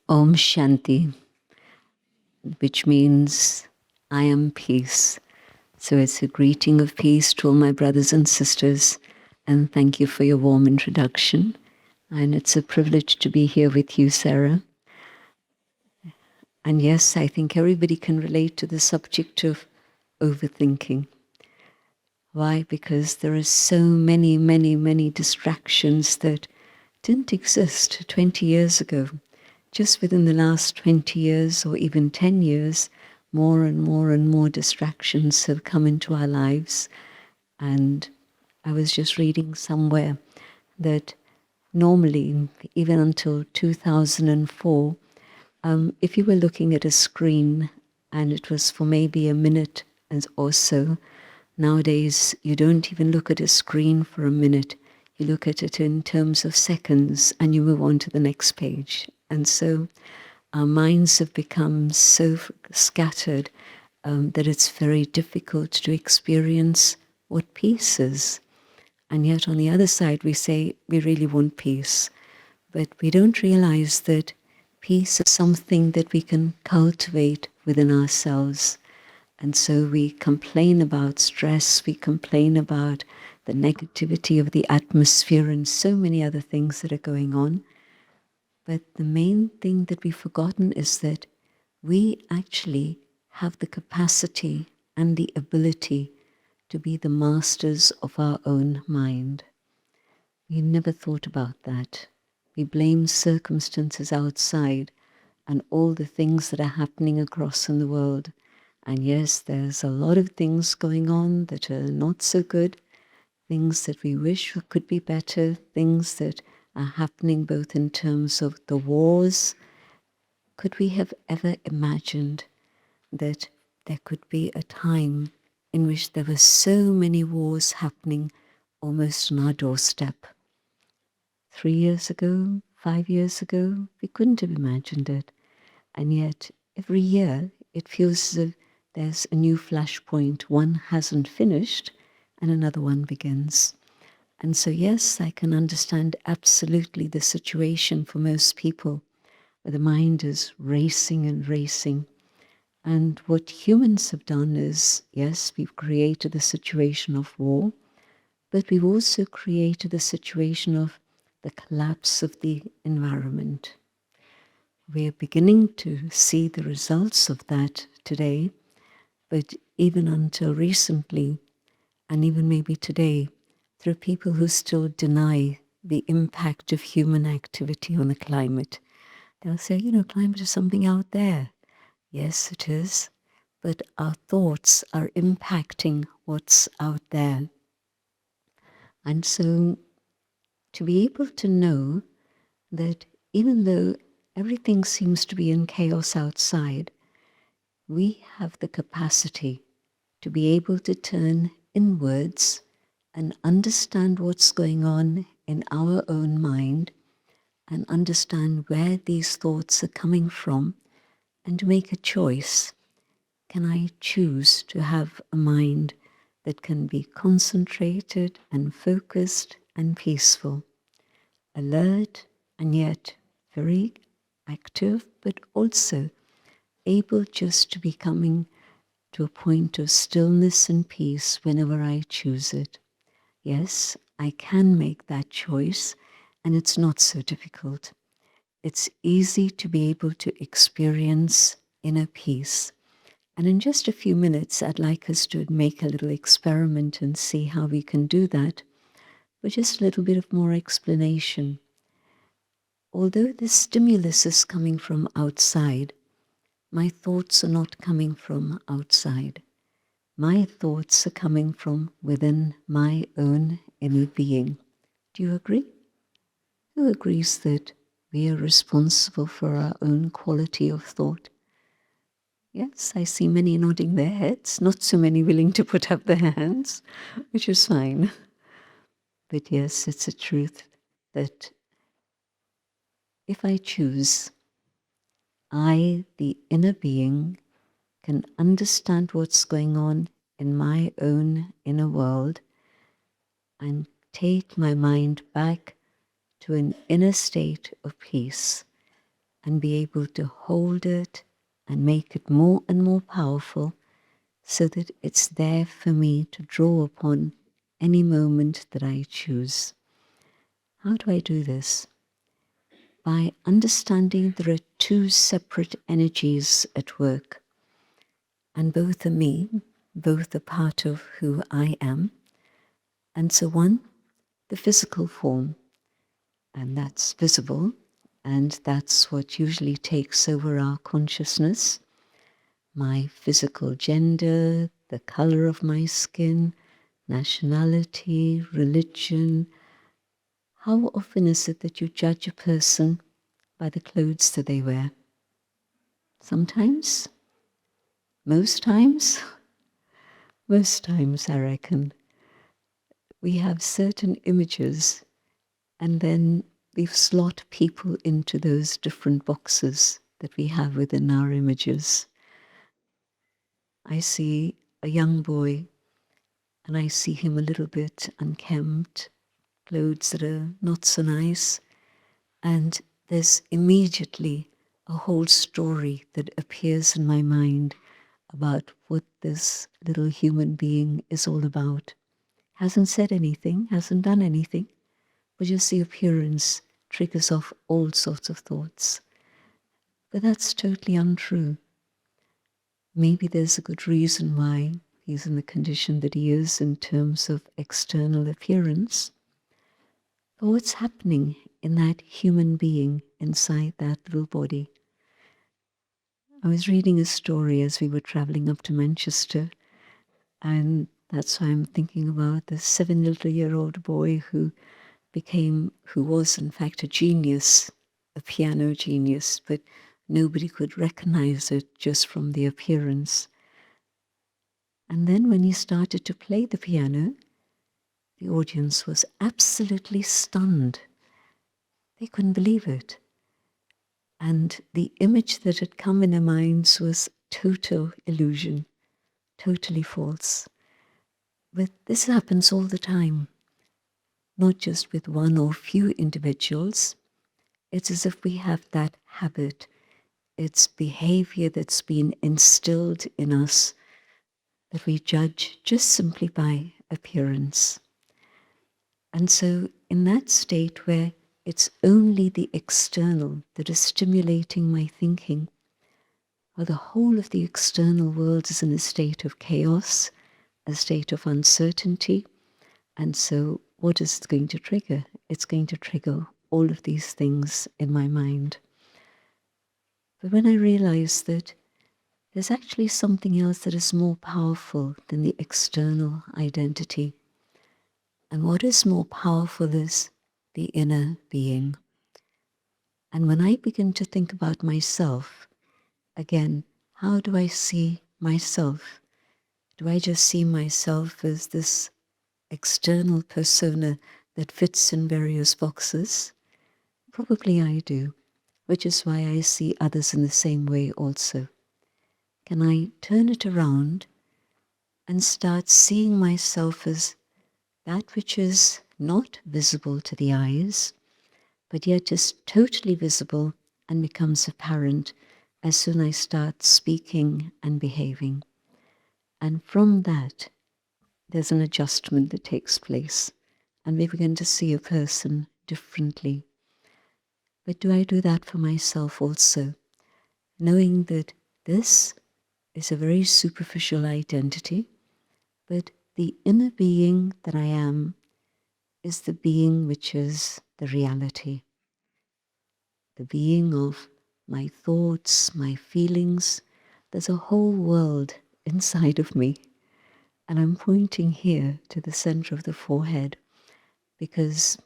Om Shanti, which means I am peace. So it's a greeting of peace to all my brothers and sisters, and thank you for your warm introduction. And it's a privilege to be here with you, Sarah. And yes, I think everybody can relate to the subject of overthinking. Why? Because there are so many distractions that didn't exist 20 years ago. Just within the last 20 years or even 10 years, more and more distractions have come into our lives. And I was just reading somewhere that normally, even until 2004, if you were looking at a screen and it was for maybe a minute or so, nowadays you don't even look at a screen for a minute. You look at it in terms of seconds and you move on to the next page. And so our minds have become so scattered that it's very difficult to experience what peace is. And yet on the other side we say we really want peace, but we don't realize that peace is something that we can cultivate within ourselves. And so we complain about stress, we complain about the negativity of the atmosphere and so many other things that are going on. But the main thing that we've forgotten is that we actually have the capacity and the ability to be the masters of our own mind. We never thought about that. We blame circumstances outside and all the things that are happening across in the world. And yes, there's a lot of things going on that are not so good, things that we wish could be better, things that are happening both in terms of the wars. Could we have ever imagined that there could be a time in which there were so many wars happening almost on our doorstep? 3 years ago, 5 years ago, we couldn't have imagined it. And yet, every year, it feels as if there's a new flashpoint. One hasn't finished, and another one begins. And so, yes, I can understand absolutely the situation for most people, where the mind is racing and racing. And what humans have done is, yes, we've created the situation of war, but we've also created the situation of the collapse of the environment. We're beginning to see the results of that today, but even until recently, and even maybe today, there are people who still deny the impact of human activity on the climate. They'll say, climate is something out there. Yes, it is, but our thoughts are impacting what's out there. And so to be able to know that even though everything seems to be in chaos outside, we have the capacity to be able to turn inwards and understand what's going on in our own mind and understand where these thoughts are coming from and to make a choice. Can I choose to have a mind that can be concentrated and focused and peaceful, alert and yet very active, but also able just to be coming to a point of stillness and peace whenever I choose it? Yes, I can make that choice, and it's not so difficult. It's easy to be able to experience inner peace. And in just a few minutes, I'd like us to make a little experiment and see how we can do that, with just a little bit of more explanation. Although the stimulus is coming from outside, my thoughts are not coming from outside. My thoughts are coming from within my own inner being. Do you agree? Who agrees that we are responsible for our own quality of thought? Yes, I see many nodding their heads, not so many willing to put up their hands, which is fine. But yes, it's a truth that if I choose, I, the inner being, can understand what's going on in my own inner world and take my mind back to an inner state of peace. and be able to hold it and make it more and more powerful so that it's there for me to draw upon any moment that I choose. How do I do this? By understanding there are two separate energies at work, and both are me, both are part of who I am. And so one, the physical form, and that's visible, and that's what usually takes over our consciousness. My physical gender, the color of my skin, nationality, religion. How often is it that you judge a person by the clothes that they wear? Sometimes? Most times? Most times, I reckon. We have certain images and then we slot people into those different boxes that we have within our images. I see a young boy and I see him a little bit unkempt, clothes that are not so nice, and there's immediately a whole story that appears in my mind about what this little human being is all about. Hasn't said anything, hasn't done anything, but just the appearance triggers off all sorts of thoughts. But that's totally untrue. Maybe there's a good reason why he's in the condition that he is in terms of external appearance. But what's happening in that human being inside that little body? I was reading a story as we were traveling up to Manchester, and that's why I'm thinking about the 7-year-old boy who was in fact a genius, a piano genius, but nobody could recognize it just from the appearance. And then when he started to play the piano, the audience was absolutely stunned. They couldn't believe it. And the image that had come in their minds was total illusion, totally false. But this happens all the time, not just with one or few individuals. It's as if we have that habit. It's behavior that's been instilled in us that we judge just simply by appearance. And so in that state where it's only the external that is stimulating my thinking, or the whole of the external world is in a state of chaos, a state of uncertainty, and so what is it going to trigger? It's going to trigger all of these things in my mind. But when I realize that there's actually something else that is more powerful than the external identity, and what is more powerful is the inner being. And when I begin to think about myself, again, how do I see myself? Do I just see myself as this external persona that fits in various boxes? Probably I do, which is why I see others in the same way also. Can I turn it around and start seeing myself as that which is not visible to the eyes, but yet is totally visible and becomes apparent as soon as I start speaking and behaving? And from that, there's an adjustment that takes place, and we begin to see a person differently. But do I do that for myself also? Knowing that this is a very superficial identity, but the inner being that I am is the being which is the reality. The being of my thoughts, my feelings. There's a whole world inside of me. And I'm pointing here to the center of the forehead because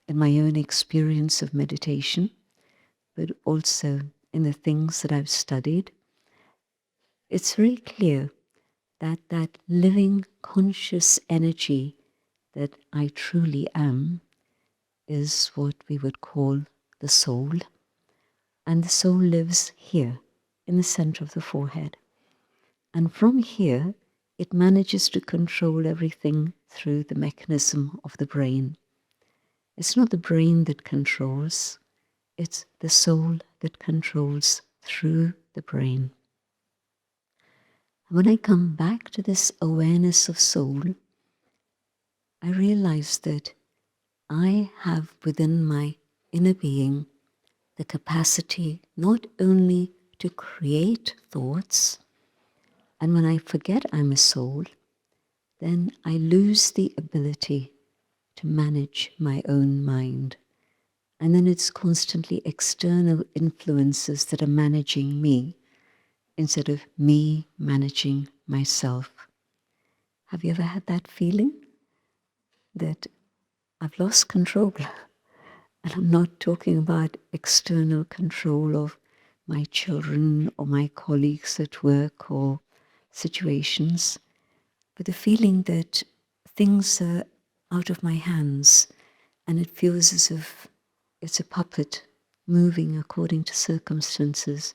in my own experience of meditation, but also in the things that I've studied, it's very clear that that living conscious energy that I truly am is what we would call the soul. And the soul lives here in the center of the forehead. And from here, it manages to control everything through the mechanism of the brain. It's not the brain that controls, it's the soul that controls through the brain. When I come back to this awareness of soul, I realize that I have within my inner being the capacity not only to create thoughts, and when I forget I'm a soul, then I lose the ability to manage my own mind. And then it's constantly external influences that are managing me instead of me managing myself. Have you ever had that feeling that I've lost control? And I'm not talking about external control of my children or my colleagues at work or situations, but the feeling that things are out of my hands and it feels as if it's a puppet moving according to circumstances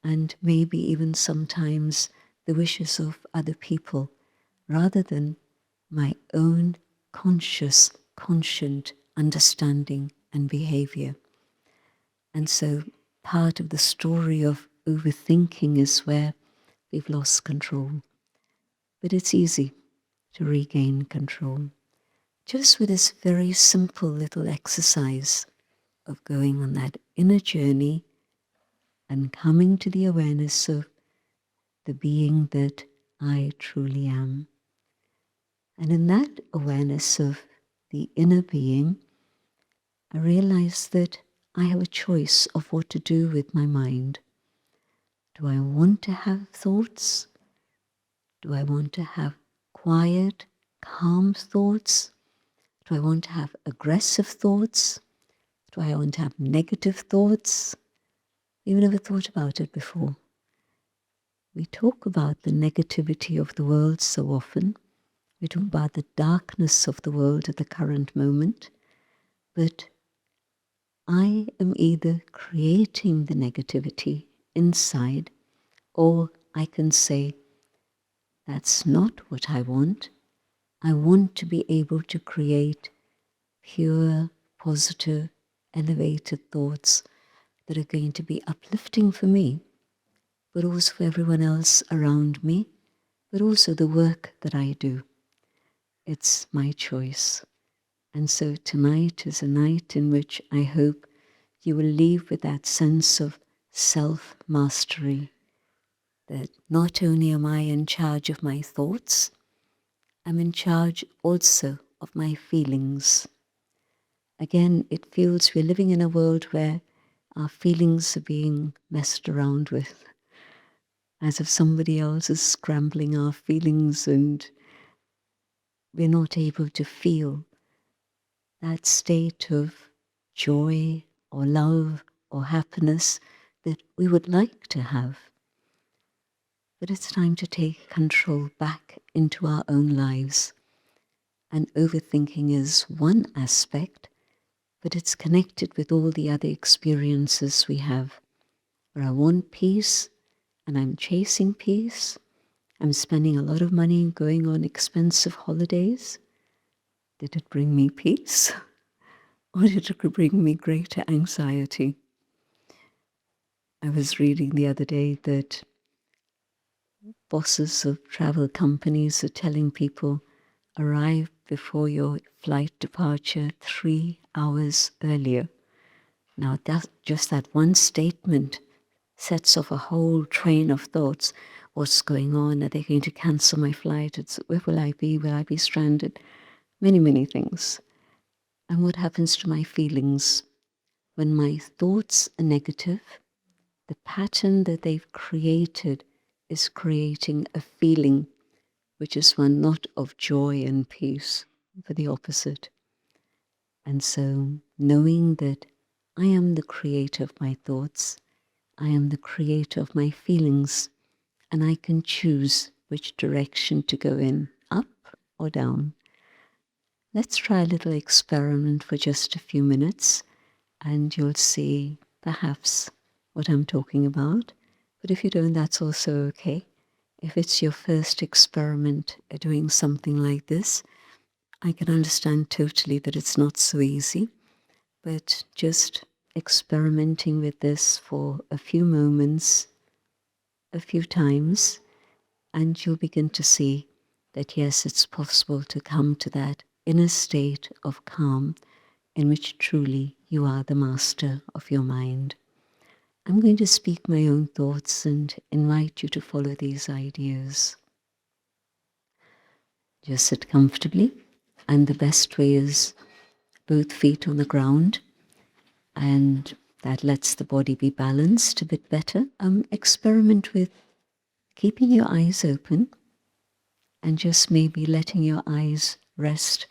and maybe even sometimes the wishes of other people rather than my own conscious, conscient understanding and behavior. And so part of the story of overthinking is where we've lost control. But it's easy to regain control just with this very simple little exercise of going on that inner journey and coming to the awareness of the being that I truly am. And in that awareness of the inner being, I realize that I have a choice of what to do with my mind. Do I want to have thoughts? Do I want to have quiet, calm thoughts? Do I want to have aggressive thoughts? Do I want to have negative thoughts? You've never thought about it before. We talk about the negativity of the world so often. We talk about the darkness of the world at the current moment. But I am either creating the negativity inside, or I can say, that's not what I want. I want to be able to create pure, positive, elevated thoughts that are going to be uplifting for me, but also for everyone else around me, but also the work that I do. It's my choice. And so tonight is a night in which I hope you will leave with that sense of self-mastery, that not only am I in charge of my thoughts, I'm in charge also of my feelings. Again, it feels we're living in a world where our feelings are being messed around with, as if somebody else is scrambling our feelings and we're not able to feel that state of joy or love or happiness that we would like to have. But it's time to take control back into our own lives. And overthinking is one aspect, but it's connected with all the other experiences we have, where I want peace and I'm chasing peace. I'm spending a lot of money going on expensive holidays. Did it bring me peace? Or did it bring me greater anxiety? I was reading the other day that bosses of travel companies are telling people, arrive before your flight departure 3 hours earlier. Now, just that one statement sets off a whole train of thoughts. What's going on? Are they going to cancel my flight? Where will I be? Will I be stranded? Many, many things. And what happens to my feelings? When my thoughts are negative, the pattern that they've created is creating a feeling which is one not of joy and peace, but the opposite. And so, knowing that I am the creator of my thoughts, I am the creator of my feelings, and I can choose which direction to go in, up or down. Let's try a little experiment for just a few minutes, and you'll see perhaps what I'm talking about. But if you don't, that's also okay. If it's your first experiment at doing something like this, I can understand totally that it's not so easy, but just experimenting with this for a few moments, a few times, and you'll begin to see that yes, it's possible to come to that inner state of calm in which truly you are the master of your mind. I'm going to speak my own thoughts and invite you to follow these ideas. Just sit comfortably, and the best way is both feet on the ground, and that lets the body be balanced a bit better. Experiment with keeping your eyes open and just maybe letting your eyes rest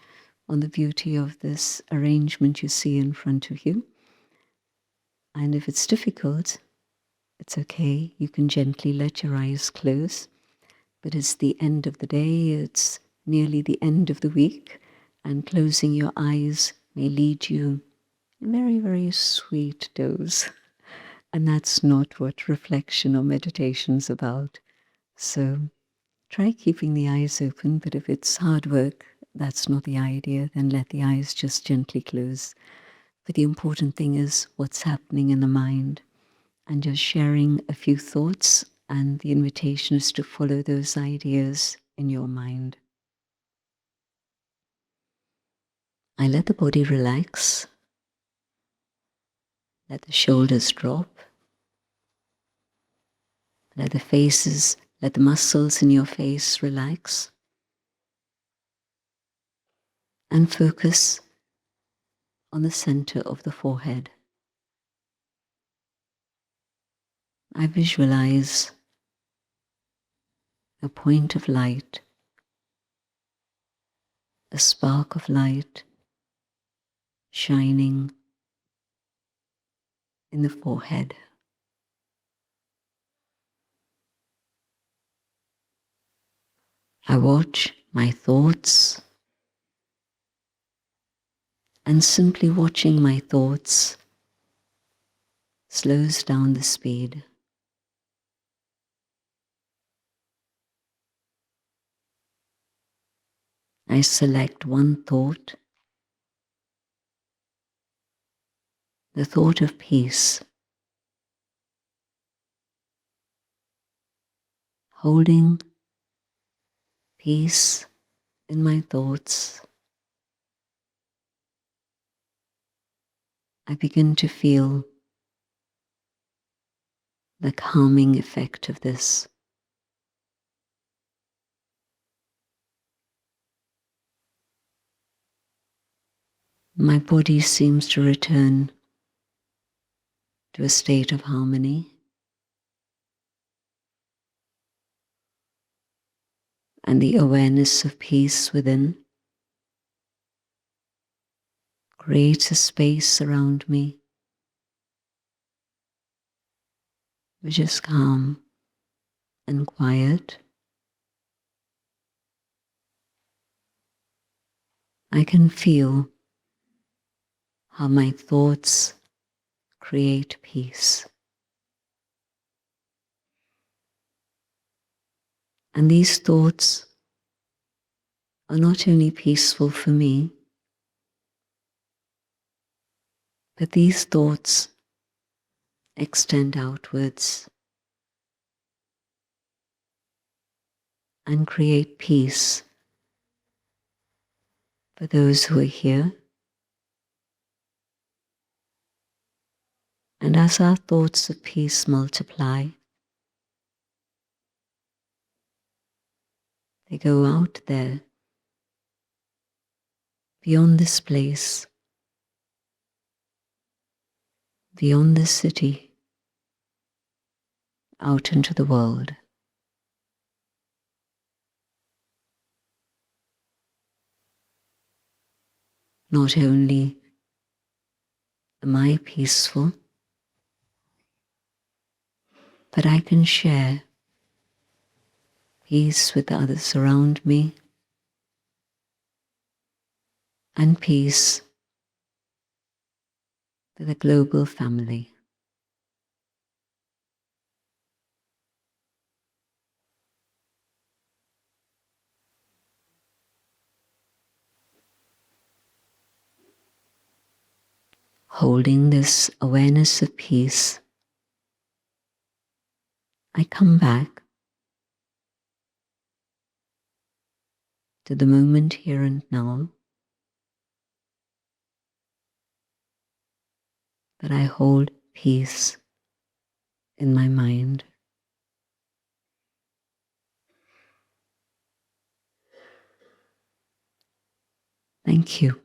on the beauty of this arrangement you see in front of you. And if it's difficult, it's okay. You can gently let your eyes close. But it's the end of the day, it's nearly the end of the week, and closing your eyes may lead you a very, very sweet doze. And that's not what reflection or meditation's about. So try keeping the eyes open, but if it's hard work, that's not the idea, then let the eyes just gently close. But the important thing is what's happening in the mind, and just sharing a few thoughts, and the invitation is to follow those ideas in your mind. I let the body relax, let the shoulders drop, let the muscles in your face relax, and focus on the center of the forehead. I visualize a point of light, a spark of light shining in the forehead. I watch my thoughts, and simply watching my thoughts slows down the speed. I select one thought, the thought of peace, holding peace in my thoughts. I begin to feel the calming effect of this. My body seems to return to a state of harmony, and the awareness of peace within creates a space around me which is calm and quiet. I can feel how my thoughts create peace. And these thoughts are not only peaceful for me, but these thoughts extend outwards and create peace for those who are here. And as our thoughts of peace multiply, they go out there, beyond this place, beyond this city, out into the world. Not only am I peaceful, but I can share peace with the others around me, and peace with a global family. holding this awareness of peace, I come back to the moment here and now, that I hold peace in my mind. Thank you.